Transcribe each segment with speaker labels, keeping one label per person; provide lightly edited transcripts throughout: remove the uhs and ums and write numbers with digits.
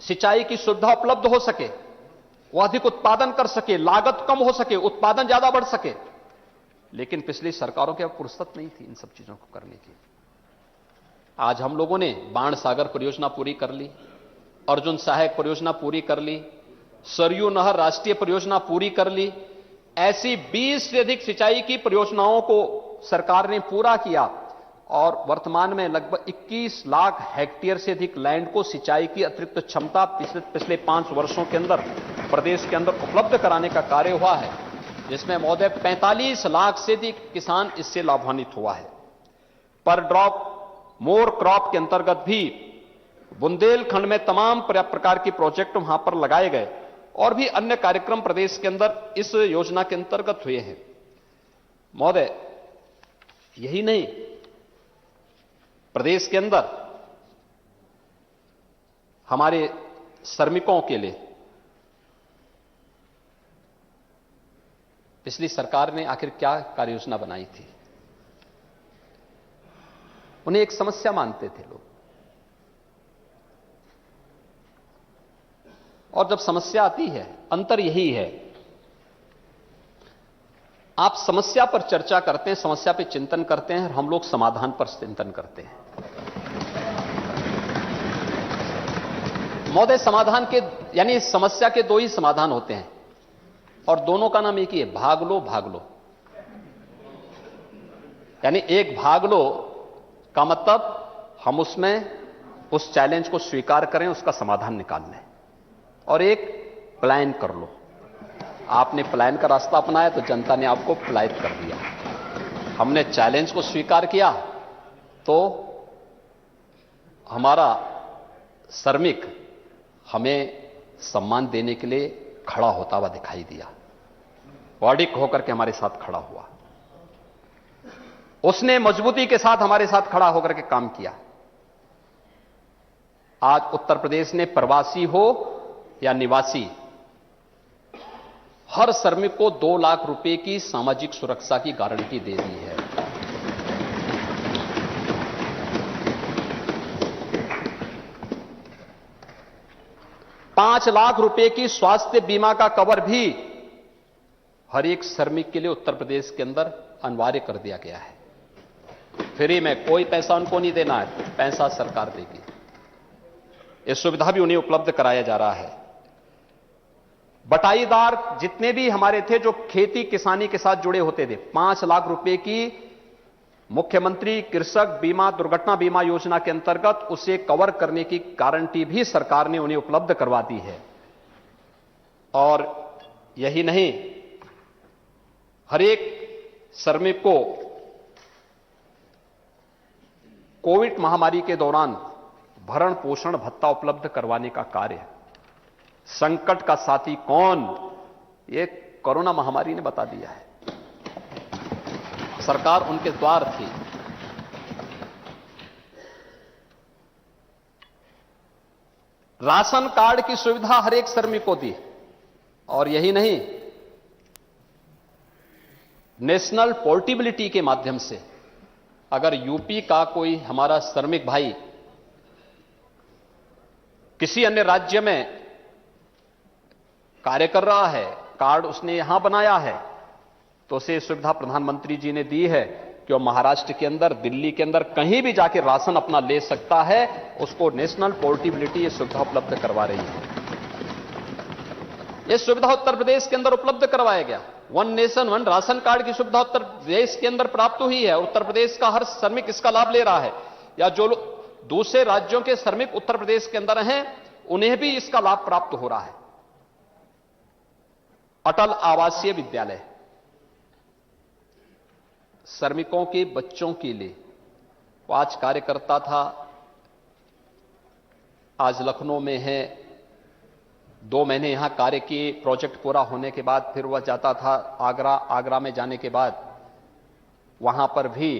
Speaker 1: सिंचाई की सुविधा उपलब्ध हो सके, वो अधिक उत्पादन कर सके, लागत कम हो सके, उत्पादन ज्यादा बढ़ सके। लेकिन पिछली सरकारों की फुर्सत नहीं थी इन सब चीजों को करने की। आज हम लोगों ने बाण सागर परियोजना पूरी कर ली, अर्जुन सहायक परियोजना पूरी कर ली, सरयू नहर राष्ट्रीय परियोजना पूरी कर ली। ऐसी 20 से अधिक सिंचाई की परियोजनाओं को सरकार ने पूरा किया और वर्तमान में लगभग 21 लाख हेक्टेयर से अधिक लैंड को सिंचाई की अतिरिक्त क्षमता पिछले 5 वर्षों के अंदर प्रदेश के अंदर उपलब्ध कराने का कार्य हुआ है, जिसमें महोदय 45 लाख से अधिक किसान इससे लाभान्वित हुआ है। पर ड्रॉप मोर क्रॉप के अंतर्गत भी बुंदेलखंड में तमाम प्रकार के प्रोजेक्ट वहां पर लगाए गए और भी अन्य कार्यक्रम प्रदेश के अंदर इस योजना के अंतर्गत हुए हैं। महोदय, यही नहीं, प्रदेश के अंदर हमारे श्रमिकों के लिए पिछली सरकार ने आखिर क्या कार्य योजना बनाई थी? उन्हें एक समस्या मानते थे लोग, और जब समस्या आती है, अंतर यही है, आप समस्या पर चर्चा करते हैं, समस्या पर चिंतन करते हैं, और हम लोग समाधान पर चिंतन करते हैं। महोदय, समाधान के यानी समस्या के 2 ही समाधान होते हैं और दोनों का नाम एक ही है, भाग लो भाग लो। यानी एक भाग लो का मतलब हम उसमें उस चैलेंज को स्वीकार करें, उसका समाधान निकाल लें, और एक प्लान कर लो। आपने प्लान का रास्ता अपनाया तो जनता ने आपको पलायित कर दिया। हमने चैलेंज को स्वीकार किया तो हमारा श्रमिक हमें सम्मान देने के लिए खड़ा होता हुआ दिखाई दिया, वार्डिक होकर के हमारे साथ खड़ा हुआ। उसने मजबूती के साथ हमारे साथ खड़ा होकर के काम किया। आज उत्तर प्रदेश ने प्रवासी हो या निवासी, हर श्रमिक को 2 लाख रुपए की सामाजिक सुरक्षा की गारंटी दे दी है। ₹5 लाख की स्वास्थ्य बीमा का कवर भी हर एक श्रमिक के लिए उत्तर प्रदेश के अंदर अनिवार्य कर दिया गया है। फ्री में, कोई पैसा उनको नहीं देना है, पैसा सरकार देगी। यह सुविधा भी उन्हें उपलब्ध कराया जा रहा है। बटाईदार जितने भी हमारे थे जो खेती किसानी के साथ जुड़े होते थे, 5 लाख रुपए की मुख्यमंत्री कृषक बीमा दुर्घटना बीमा योजना के अंतर्गत उसे कवर करने की गारंटी भी सरकार ने उन्हें उपलब्ध करवा दी है। और यही नहीं, हर एक श्रमिक को कोविड महामारी के दौरान भरण पोषण भत्ता उपलब्ध करवाने का कार्य। संकट का साथी कौन, ये कोरोना महामारी ने बता दिया है। सरकार उनके द्वार थी। राशन कार्ड की सुविधा हर एक श्रमिक को दी। और यही नहीं, नेशनल पोर्टेबिलिटी के माध्यम से अगर यूपी का कोई हमारा श्रमिक भाई किसी अन्य राज्य में कार्य कर रहा है, कार्ड उसने यहां बनाया है, तो उसे सुविधा प्रधानमंत्री जी ने दी है कि वो महाराष्ट्र के अंदर, दिल्ली के अंदर कहीं भी जाके राशन अपना ले सकता है। उसको नेशनल पोर्टेबिलिटी ये सुविधा उपलब्ध करवा रही है। यह सुविधा उत्तर प्रदेश के अंदर उपलब्ध करवाया गया। 1 नेशन 1 राशन कार्ड की सुविधा उत्तर प्रदेश के अंदर प्राप्त हुई है। उत्तर प्रदेश का हर श्रमिक इसका लाभ ले रहा है, या जो दूसरे राज्यों के श्रमिक उत्तर प्रदेश के अंदर हैं उन्हें भी इसका लाभ प्राप्त हो रहा है। अटल आवासीय विद्यालय श्रमिकों के बच्चों के लिए, वो आज कार्य करता था, आज लखनऊ में है। 2 महीने यहां कार्य किए, प्रोजेक्ट पूरा होने के बाद फिर वह जाता था आगरा। आगरा में जाने के बाद वहां पर भी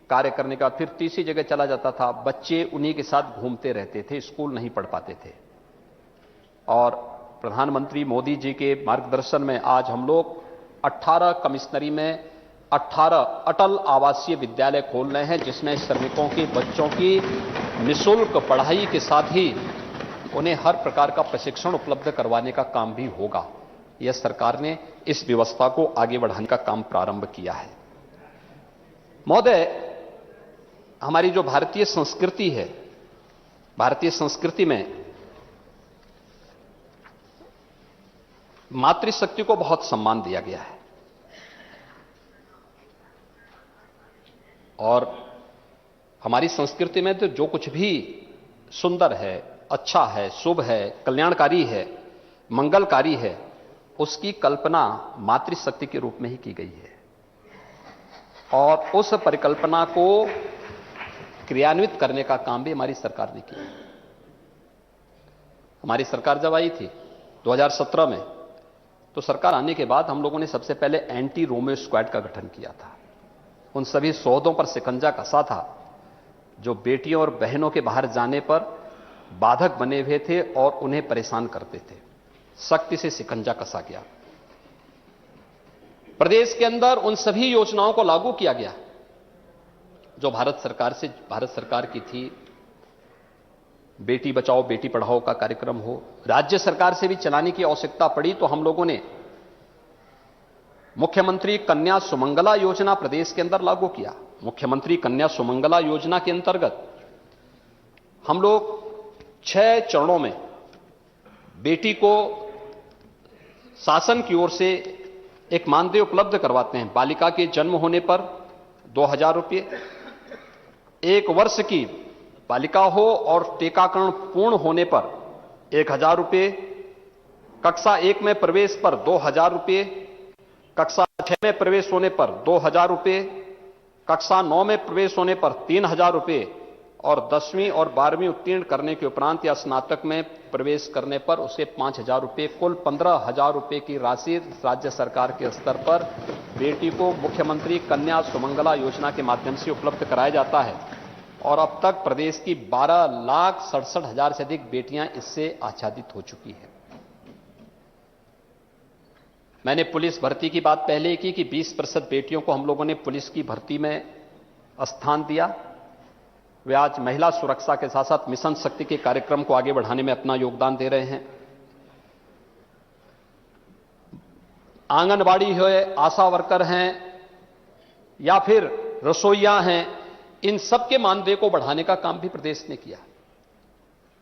Speaker 1: कार्य करने का फिर तीसरी जगह चला जाता था। बच्चे उन्हीं के साथ घूमते रहते थे, स्कूल नहीं पढ़ पाते थे। और प्रधानमंत्री मोदी जी के मार्गदर्शन में आज हम लोग 18 कमिश्नरी में 18 अटल आवासीय विद्यालय खोल रहे हैं, जिसमें श्रमिकों के बच्चों की निःशुल्क पढ़ाई के साथ ही उन्हें हर प्रकार का प्रशिक्षण उपलब्ध करवाने का काम भी होगा। यह सरकार ने इस व्यवस्था को आगे बढ़ाने का काम प्रारंभ किया है। महोदय, हमारी जो भारतीय संस्कृति है, भारतीय संस्कृति में मातृशक्ति को बहुत सम्मान दिया गया है और हमारी संस्कृति में तो जो कुछ भी सुंदर है, अच्छा है, शुभ है, कल्याणकारी है, मंगलकारी है, उसकी कल्पना मातृशक्ति के रूप में ही की गई है और उस परिकल्पना को क्रियान्वित करने का काम भी हमारी सरकार ने किया। हमारी सरकार जब आई थी 2017 में, तो सरकार आने के बाद हम लोगों ने सबसे पहले एंटी रोमियो स्क्वाड का गठन किया था। उन सभी सौदों पर शिकंजा कसा था जो बेटियों और बहनों के बाहर जाने पर बाधक बने हुए थे और उन्हें परेशान करते थे। सख्ती से शिकंजा कसा गया। प्रदेश के अंदर उन सभी योजनाओं को लागू किया गया जो भारत सरकार की थी। बेटी बचाओ बेटी पढ़ाओ का कार्यक्रम हो, राज्य सरकार से भी चलाने की आवश्यकता पड़ी तो हम लोगों ने मुख्यमंत्री कन्या सुमंगला योजना प्रदेश के अंदर लागू किया। मुख्यमंत्री कन्या सुमंगला योजना के अंतर्गत हम लोग 6 चरणों में बेटी को शासन की ओर से एक मानदेय उपलब्ध करवाते हैं। बालिका के जन्म होने पर 2000 रुपये, 1 वर्ष की बालिका हो और टीकाकरण पूर्ण होने पर 1000 रुपये, कक्षा 1 में प्रवेश पर 2000 रुपये, कक्षा 6 में प्रवेश होने पर 2000 रुपये, कक्षा 9 में प्रवेश होने पर 3000 रुपये और 10वीं और 12वीं उत्तीर्ण करने के उपरांत या स्नातक में प्रवेश करने पर उसे 5000 रुपये, कुल 15000 रुपये की राशि राज्य सरकार के स्तर पर बेटी को मुख्यमंत्री कन्या सुमंगला योजना के माध्यम से उपलब्ध कराया जाता है और अब तक प्रदेश की 12,67,000 से अधिक बेटियां इससे आच्छादित हो चुकी हैं। मैंने पुलिस भर्ती की बात पहले ही की कि 20% बेटियों को हम लोगों ने पुलिस की भर्ती में स्थान दिया। वे आज महिला सुरक्षा के साथ साथ मिशन शक्ति के कार्यक्रम को आगे बढ़ाने में अपना योगदान दे रहे हैं। आंगनबाड़ी है, आशा वर्कर हैं या फिर रसोइया हैं, इन सबके मानदेय को बढ़ाने का काम भी प्रदेश ने किया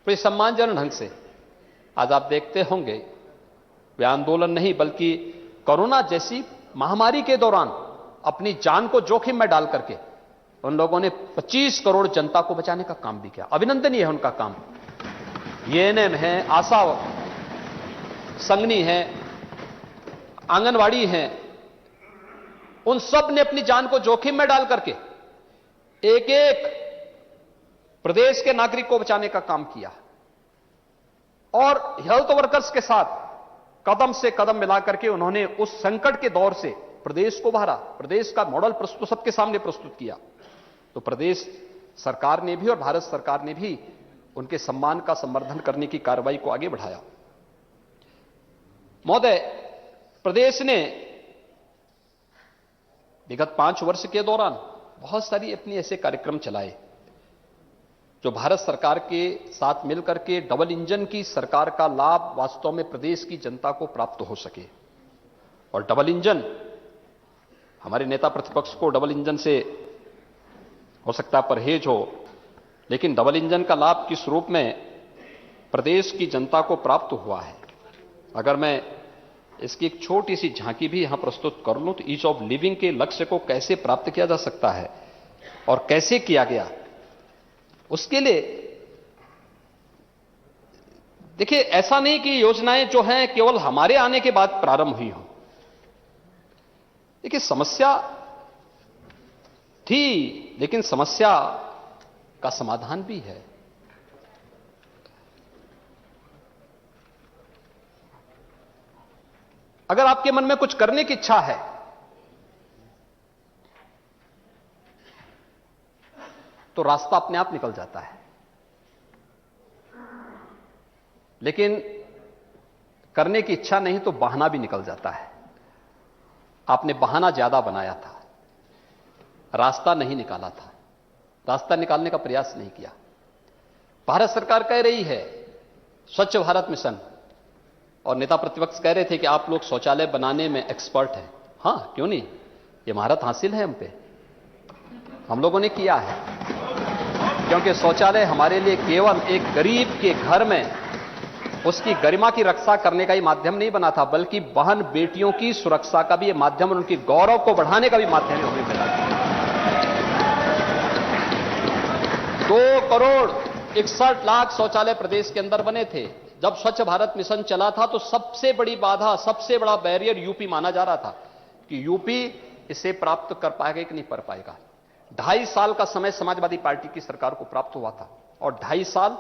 Speaker 1: बड़े सम्मानजनक ढंग से। आज आप देखते होंगे वे आंदोलन नहीं बल्कि कोरोना जैसी महामारी के दौरान अपनी जान को जोखिम में डाल करके उन लोगों ने 25 करोड़ जनता को बचाने का काम भी किया। अभिनंदनीय है उनका काम। एएनएम है, आशा संगनी है, आंगनवाड़ी है, उन सब ने अपनी जान को जोखिम में डाल करके एक एक प्रदेश के नागरिक को बचाने का काम किया और हेल्थ वर्कर्स के साथ कदम से कदम मिलाकर के उन्होंने उस संकट के दौर से प्रदेश को बाहरा, प्रदेश का मॉडल प्रस्तुत सबके सामने प्रस्तुत किया। तो प्रदेश सरकार ने भी और भारत सरकार ने भी उनके सम्मान का संवर्धन करने की कार्रवाई को आगे बढ़ाया। महोदय, प्रदेश ने विगत 5 वर्ष के दौरान बहुत सारी अपनी ऐसे कार्यक्रम चलाए जो भारत सरकार के साथ मिलकर के डबल इंजन की सरकार का लाभ वास्तव में प्रदेश की जनता को प्राप्त हो सके। और डबल इंजन, हमारे नेता प्रतिपक्ष को डबल इंजन से हो सकता है परहेज हो, लेकिन डबल इंजन का लाभ किस रूप में प्रदेश की जनता को प्राप्त हुआ है, अगर मैं इसकी एक छोटी सी झांकी भी यहां प्रस्तुत कर लूं तो ईज ऑफ लिविंग के लक्ष्य को कैसे प्राप्त किया जा सकता है और कैसे किया गया, उसके लिए देखिए, ऐसा नहीं कि योजनाएं जो हैं केवल हमारे आने के बाद प्रारंभ हुई हो। देखिए, समस्या थी लेकिन समस्या का समाधान भी है। अगर आपके मन में कुछ करने की इच्छा है तो रास्ता अपने आप निकल जाता है, लेकिन करने की इच्छा नहीं तो बहाना भी निकल जाता है। आपने बहाना ज्यादा बनाया था, रास्ता नहीं निकाला था, रास्ता निकालने का प्रयास नहीं किया। भारत सरकार कह रही है स्वच्छ भारत मिशन और नेता प्रतिपक्ष कह रहे थे कि आप लोग शौचालय बनाने में एक्सपर्ट हैं। हां, क्यों नहीं, ये महारत हासिल है हम पे, हम लोगों ने किया है। क्योंकि शौचालय हमारे लिए केवल एक गरीब के घर में उसकी गरिमा की रक्षा करने का ही माध्यम नहीं बना था, बल्कि बहन बेटियों की सुरक्षा का भी माध्यम और उनके गौरव को बढ़ाने का भी माध्यम हमें मिला। 2,61,00,000 शौचालय प्रदेश के अंदर बने थे। जब स्वच्छ भारत मिशन चला था तो सबसे बड़ी बाधा, सबसे बड़ा बैरियर यूपी माना जा रहा था कि यूपी इसे प्राप्त कर पाएगा कि नहीं कर पाएगा। 2.5 साल का समय समाजवादी पार्टी की सरकार को प्राप्त हुआ था और 2.5 साल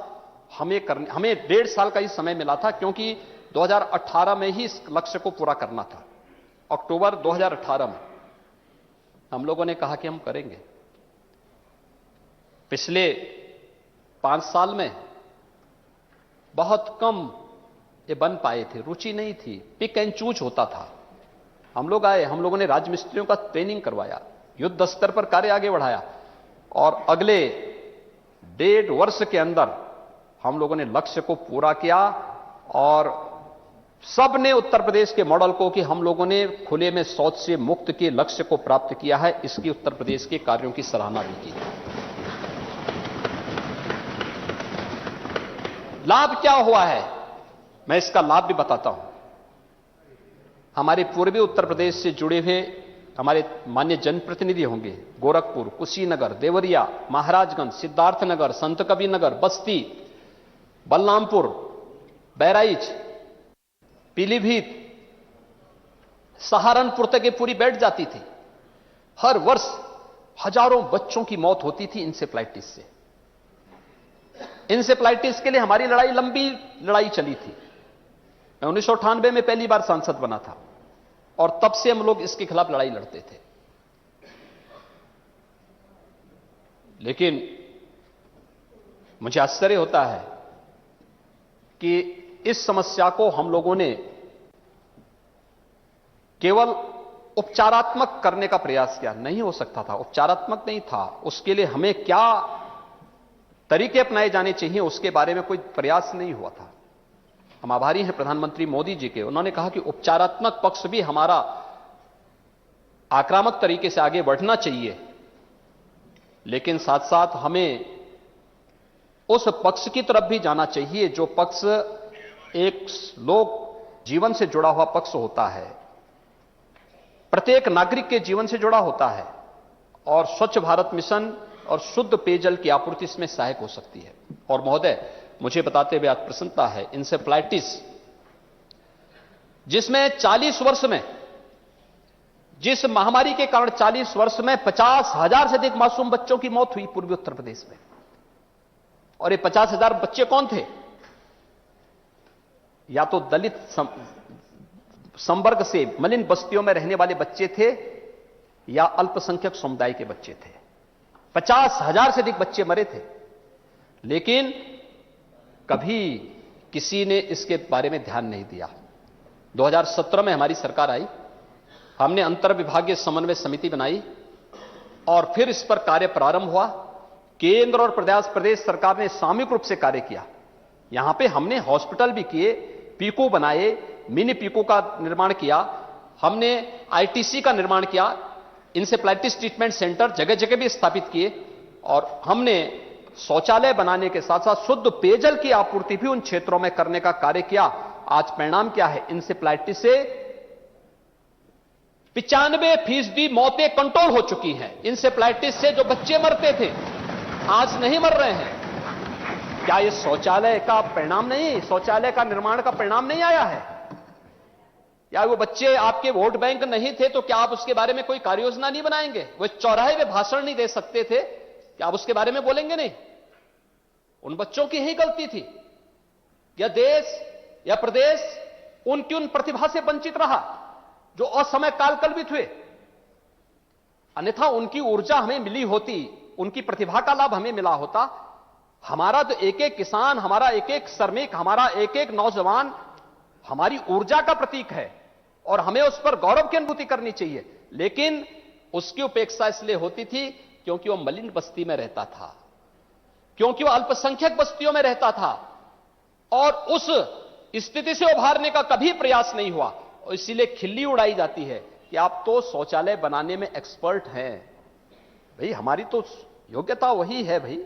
Speaker 1: हमें 1.5 साल का ही समय मिला था, क्योंकि 2018 में ही इस लक्ष्य को पूरा करना था। अक्टूबर 2018 में हम लोगों ने कहा कि हम करेंगे। पिछले 5 साल में बहुत कम ये बन पाए थे, रुचि नहीं थी, पिक एंड चूज होता था। हम लोग आए, हम लोगों ने राजमिस्त्रियों का ट्रेनिंग करवाया, युद्ध स्तर पर कार्य आगे बढ़ाया और अगले 1.5 वर्ष के अंदर हम लोगों ने लक्ष्य को पूरा किया और सबने उत्तर प्रदेश के मॉडल को कि हम लोगों ने खुले में शौच से मुक्त के लक्ष्य को प्राप्त किया है, इसकी उत्तर प्रदेश के कार्यों की सराहना भी की। लाभ क्या हुआ है, मैं इसका लाभ भी बताता हूं। हमारे पूर्वी उत्तर प्रदेश से जुड़े हुए हमारे मान्य जनप्रतिनिधि होंगे, गोरखपुर, कुशीनगर, देवरिया, महाराजगंज, सिद्धार्थनगर, संतकबीरनगर, बस्ती, बलरामपुर, बहराइच, पीलीभीत, सहारनपुर तक ये पूरी बैठ जाती थी। हर वर्ष हजारों बच्चों की मौत होती थी इंसेफ्लाइटिस से। इंसेफ्लाइटिस के लिए हमारी लड़ाई लंबी लड़ाई चली थी। मैं 1998 में पहली बार सांसद बना था और तब से हम लोग इसके खिलाफ लड़ाई लड़ते थे। लेकिन मुझे आश्चर्य होता है कि इस समस्या को हम लोगों ने केवल उपचारात्मक करने का प्रयास किया। नहीं हो सकता था, उपचारात्मक नहीं था। उसके लिए हमें क्या तरीके अपनाए जाने चाहिए उसके बारे में कोई प्रयास नहीं हुआ था। हम आभारी हैं प्रधानमंत्री मोदी जी के, उन्होंने कहा कि उपचारात्मक पक्ष भी हमारा आक्रामक तरीके से आगे बढ़ना चाहिए, लेकिन साथ साथ हमें उस पक्ष की तरफ भी जाना चाहिए जो पक्ष एक लोक जीवन से जुड़ा हुआ पक्ष होता है, प्रत्येक नागरिक के जीवन से जुड़ा होता है और स्वच्छ भारत मिशन और शुद्ध पेयजल की आपूर्ति इसमें सहायक हो सकती है। और महोदय, मुझे बताते हुए आज प्रसन्नता है, इंसेफ्लाइटिस जिसमें 40 वर्ष में, जिस महामारी के कारण 40 वर्ष में 50,000 से अधिक मासूम बच्चों की मौत हुई पूर्वी उत्तर प्रदेश में। और ये 50,000 बच्चे कौन थे? या तो दलित संवर्ग से मलिन बस्तियों में रहने वाले बच्चे थे या अल्पसंख्यक समुदाय के बच्चे थे। 50,000 से अधिक बच्चे मरे थे, लेकिन कभी किसी ने इसके बारे में ध्यान नहीं दिया। 2017 में हमारी सरकार आई, हमने अंतर विभागीय समन्वय समिति बनाई और फिर इस पर कार्य प्रारंभ हुआ। केंद्र और प्रदेश सरकार ने सामूहिक रूप से कार्य किया। यहां पे हमने हॉस्पिटल भी किए, पीको बनाए, मिनी पीको का निर्माण किया, हमने आईटीसी का निर्माण किया, इंसेफ्लाइटिस ट्रीटमेंट सेंटर जगह जगह भी स्थापित किए और हमने शौचालय बनाने के साथ साथ शुद्ध पेयजल की आपूर्ति भी उन क्षेत्रों में करने का कार्य किया। आज परिणाम क्या है? इंसेफ्लाइटिस से 95% मौतें कंट्रोल हो चुकी हैं। इंसेफ्लाइटिस से जो बच्चे मरते थे आज नहीं मर रहे हैं। क्या ये शौचालय का परिणाम नहीं, शौचालय का निर्माण का परिणाम नहीं आया है? या वो बच्चे आपके वोट बैंक नहीं थे तो क्या आप उसके बारे में कोई कार्य योजना नहीं बनाएंगे? वो चौराहे में भाषण नहीं दे सकते थे, क्या आप उसके बारे में बोलेंगे नहीं? उन बच्चों की ही गलती थी या देश या प्रदेश उनकी उन प्रतिभा से वंचित रहा जो असमय कालकल्पित हुए? अन्यथा उनकी ऊर्जा हमें मिली होती, उनकी प्रतिभा का लाभ हमें मिला होता। हमारा तो एक एक किसान, हमारा एक एक श्रमिक, हमारा एक एक नौजवान हमारी ऊर्जा का प्रतीक है और हमें उस पर गौरव की अनुभूति करनी चाहिए। लेकिन उसकी उपेक्षा इसलिए होती थी क्योंकि वो मलिन बस्ती में रहता था, क्योंकि वो अल्पसंख्यक बस्तियों में रहता था और उस स्थिति से उभारने का कभी प्रयास नहीं हुआ। और इसीलिए खिल्ली उड़ाई जाती है कि आप तो शौचालय बनाने में एक्सपर्ट हैं। भाई हमारी तो योग्यता वही है भाई,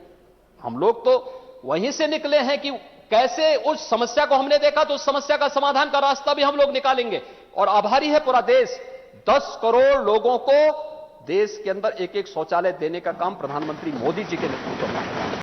Speaker 1: हम लोग तो वहीं से निकले हैं कि कैसे उस समस्या को हमने देखा तो उस समस्या का समाधान का रास्ता भी हम लोग निकालेंगे। और आभारी है पूरा देश, 10 करोड़ लोगों को देश के अंदर एक एक शौचालय देने का काम प्रधानमंत्री मोदी जी के नेतृत्व में है।